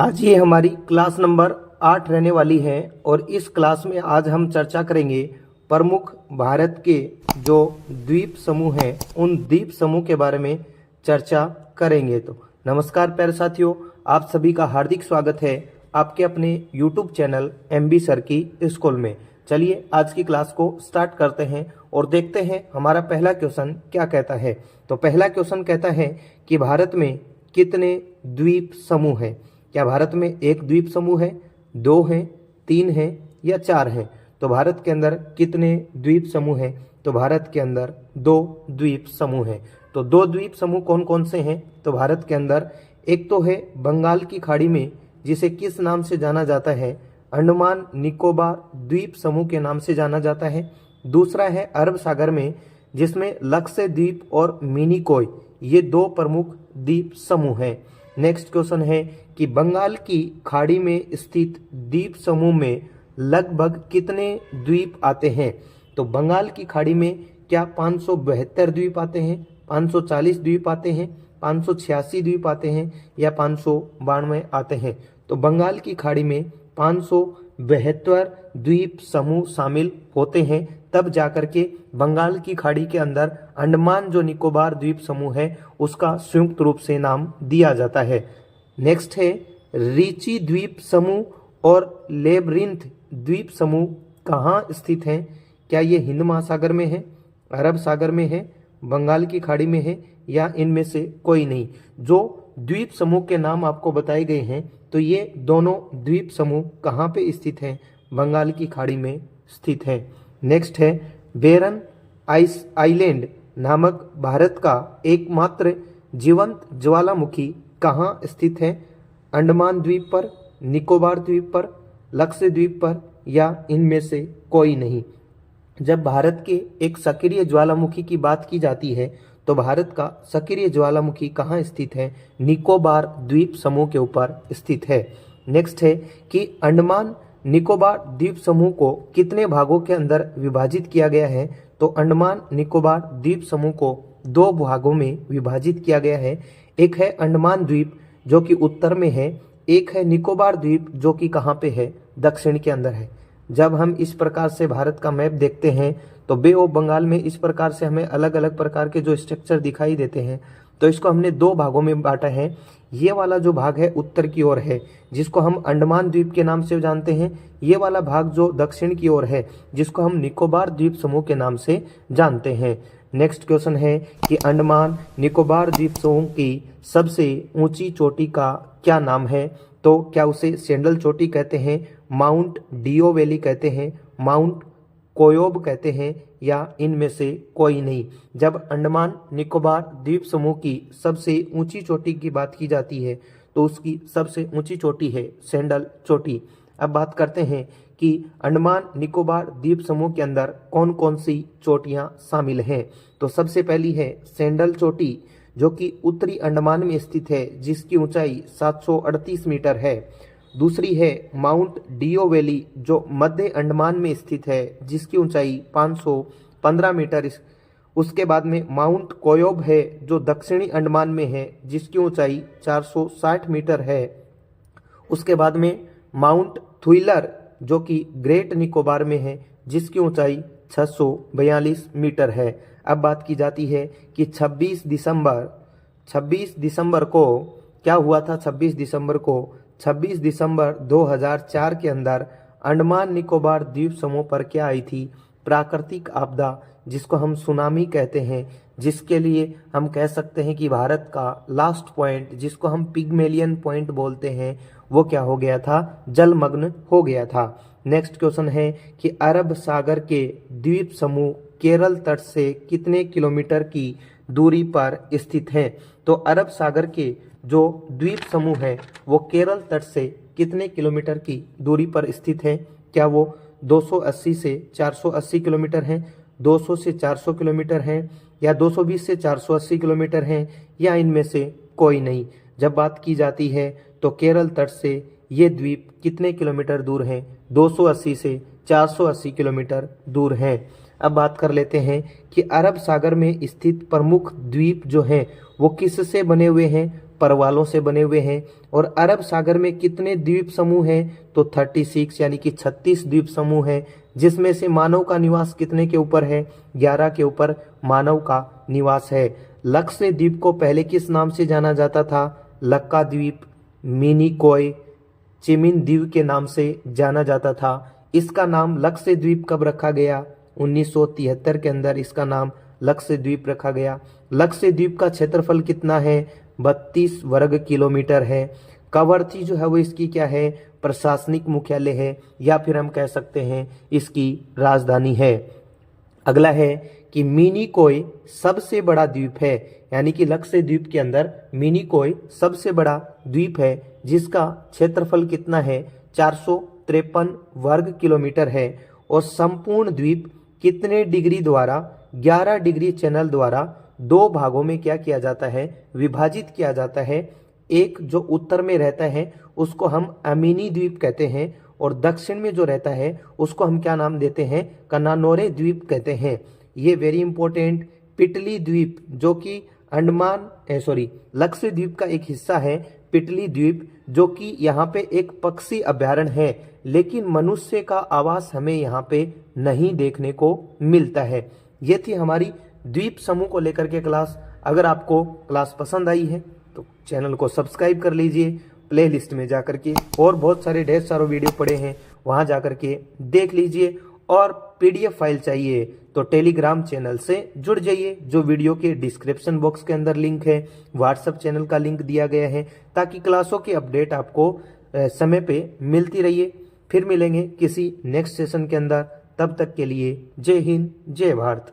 आज ये हमारी क्लास नंबर 8 रहने वाली है और इस क्लास में आज हम चर्चा करेंगे प्रमुख भारत के जो द्वीप समूह हैं उन द्वीप समूह के बारे में चर्चा करेंगे। तो नमस्कार प्यारे साथियों, आप सभी का हार्दिक स्वागत है आपके अपने YouTube चैनल MB सर की स्कूल में। चलिए आज की क्लास को स्टार्ट करते हैं और देखते हैं हमारा पहला क्वेश्चन क्या कहता है। तो पहला क्वेश्चन कहता है कि भारत में कितने द्वीप समूह हैं। क्या भारत में एक द्वीप समूह है, दो हैं, तीन हैं या चार हैं। तो भारत के अंदर कितने द्वीप समूह हैं। तो भारत के अंदर दो द्वीप समूह हैं। तो दो द्वीप समूह कौन कौन से हैं। तो भारत के अंदर एक तो है बंगाल की खाड़ी में, जिसे किस नाम से जाना जाता है, अंडमान निकोबार द्वीप समूह के नाम से जाना जाता है। दूसरा है अरब सागर में, जिसमें लक्षद्वीप और मिनिकॉय ये दो प्रमुख द्वीप समूह हैं। नेक्स्ट क्वेश्चन है कि बंगाल की खाड़ी में स्थित द्वीप समूह में लगभग कितने द्वीप आते हैं। तो बंगाल की खाड़ी में क्या 572 द्वीप आते हैं, 540 द्वीप आते हैं, 586 द्वीप आते हैं या 592 आते हैं। तो बंगाल की खाड़ी में 572 द्वीप समूह शामिल होते हैं, तब जाकर के बंगाल की खाड़ी के अंदर अंडमान जो निकोबार द्वीप समूह है उसका संयुक्त रूप से नाम दिया जाता है। नेक्स्ट है रीची द्वीप समूह और लेबरिंथ द्वीप समूह कहाँ स्थित हैं। क्या ये हिंद महासागर में है, अरब सागर में है, बंगाल की खाड़ी में है या इनमें से कोई नहीं। जो द्वीप समूह के नाम आपको बताए गए हैं तो ये दोनों द्वीप समूह कहाँ पे स्थित हैं, बंगाल की खाड़ी में स्थित हैं। नेक्स्ट है बेरन आइलैंड नामक भारत का एकमात्र जीवंत ज्वालामुखी कहाँ स्थित है। अंडमान द्वीप पर, निकोबार द्वीप पर, लक्षद्वीप पर या इनमें से कोई नहीं। जब भारत के एक सक्रिय ज्वालामुखी की बात की जाती है तो भारत का सक्रिय ज्वालामुखी कहाँ स्थित है, निकोबार द्वीप समूह के ऊपर स्थित है। नेक्स्ट है कि अंडमान निकोबार द्वीप समूह को कितने भागों के अंदर विभाजित किया गया है। तो अंडमान निकोबार द्वीप समूह को दो भागों में विभाजित किया गया है। एक है अंडमान द्वीप जो कि उत्तर में है, एक है निकोबार द्वीप जो कि कहाँ पे है, दक्षिण के अंदर है। जब हम इस प्रकार से भारत का मैप देखते हैं तो बे ऑफ बंगाल में इस प्रकार से हमें अलग अलग प्रकार के जो स्ट्रक्चर दिखाई देते हैं। तो इसको हमने दो भागों में बांटा है। ये वाला जो भाग है उत्तर की ओर है, जिसको हम अंडमान द्वीप के नाम से जानते हैं। ये वाला भाग जो दक्षिण की ओर है, जिसको हम निकोबार द्वीप समूह के नाम से जानते हैं। नेक्स्ट क्वेश्चन है कि अंडमान निकोबार द्वीप समूह की सबसे ऊंची चोटी का क्या नाम है। तो क्या उसे सेंडल चोटी कहते हैं, माउंट डियो वैली कहते हैं, माउंट कोयोब कहते हैं या इनमें से कोई नहीं। जब अंडमान निकोबार द्वीप समूह की सबसे ऊंची चोटी की बात की जाती है तो उसकी सबसे ऊंची चोटी है सेंडल चोटी। अब बात करते हैं कि अंडमान निकोबार द्वीप समूह के अंदर कौन कौन सी चोटियां शामिल हैं। तो सबसे पहली है सेंडल चोटी जो कि उत्तरी अंडमान में स्थित है, जिसकी ऊंचाई 738 मीटर है। दूसरी है माउंट डियो वैली जो मध्य अंडमान में स्थित है, जिसकी ऊंचाई 515 मीटर। उसके बाद में माउंट कोयोब है जो दक्षिणी अंडमान में है, जिसकी ऊंचाई 460 मीटर है। उसके बाद में माउंट थुइलर जो कि ग्रेट निकोबार में है, जिसकी ऊंचाई 642 मीटर है। अब बात की जाती है कि 26 दिसंबर को क्या हुआ था। 26 दिसंबर 2004 के अंदर अंडमान निकोबार द्वीप समूह पर क्या आई थी, प्राकृतिक आपदा, जिसको हम सुनामी कहते हैं, जिसके लिए हम कह सकते हैं कि भारत का लास्ट पॉइंट, जिसको हम पिग्मेलियन पॉइंट बोलते हैं, वो क्या हो गया था, जलमग्न हो गया था। नेक्स्ट क्वेश्चन है कि अरब सागर के द्वीप समूह केरल तट से कितने किलोमीटर की दूरी पर स्थित हैं। तो अरब सागर के जो द्वीप समूह है वो केरल तट से कितने किलोमीटर की दूरी पर स्थित है। क्या वो 280 से 480 किलोमीटर हैं, 200 से 400 किलोमीटर हैं या 220 से 480 किलोमीटर हैं या इनमें से कोई नहीं। जब बात की जाती है तो केरल तट से ये द्वीप कितने किलोमीटर दूर हैं, 280 से 480 किलोमीटर दूर हैं। अब बात कर लेते हैं कि अरब सागर में स्थित प्रमुख द्वीप जो हैं वो किससे बने हुए हैं। परवालों से बने हुए हैं। और अरब सागर में कितने द्वीप समूह हैं? तो 36 यानी कि 36 द्वीप समूह हैं, जिसमें से मानव का निवास कितने के ऊपर है? 11 के ऊपर मानव का निवास है। लक्षद्वीप द्वीप को पहले किस नाम से जाना जाता था? लक्का द्वीप, मिनिकॉय, चिमिन द्वीप के नाम से जाना जाता था। इसका नाम लक्षद्वीप द्वीप कब रखा गया? 1973 के अंदर इसका नाम लक्षद्वीप द्वीप रखा गया। लक्षद्वीप द्वीप का क्षेत्रफल कितना है? 32 वर्ग किलोमीटर है। कवरत्ती जो है वो इसकी क्या है? प्रशासनिक मुख्यालय है, या फिर हम कह सकते हैं इसकी राजधानी है। अगला है कि मिनिकॉय सबसे बड़ा द्वीप है, यानी कि लक्षद्वीप द्वीप के अंदर मिनिकॉय सबसे बड़ा द्वीप है, जिसका क्षेत्रफल कितना है? 453 वर्ग किलोमीटर है। और संपूर्ण द्वीप कितने डिग्री द्वारा? 11 डिग्री चैनल द्वारा दो भागों में क्या किया जाता है? विभाजित किया जाता है। एक जो उत्तर में रहता है उसको हम अमीनी द्वीप कहते हैं, और दक्षिण में जो रहता है उसको हम क्या नाम देते हैं? कनानोरे द्वीप कहते हैं। ये वेरी इंपॉर्टेंट, पिटली द्वीप जो कि लक्षद्वीप द्वीप का एक हिस्सा है, पिटली द्वीप, जो कि यहाँ पे एक पक्षी अभ्यारण्य है, लेकिन मनुष्य का आवास हमें यहाँ पे नहीं देखने को मिलता है। ये थी हमारी द्वीप समूह को लेकर के क्लास। अगर आपको क्लास पसंद आई है तो चैनल को सब्सक्राइब कर लीजिए, प्लेलिस्ट में जाकर के और बहुत सारे ढेर सारे वीडियो पड़े हैं, वहां जाकर के देख लीजिए। और पीडीएफ फाइल चाहिए तो टेलीग्राम चैनल से जुड़ जाइए, जो वीडियो के डिस्क्रिप्शन बॉक्स के अंदर लिंक है। व्हाट्सएप चैनल का लिंक दिया गया है, ताकि क्लासों की अपडेट आपको समय पे मिलती रहिए। फिर मिलेंगे किसी नेक्स्ट सेशन के अंदर, तब तक के लिए जय हिंद, जय भारत।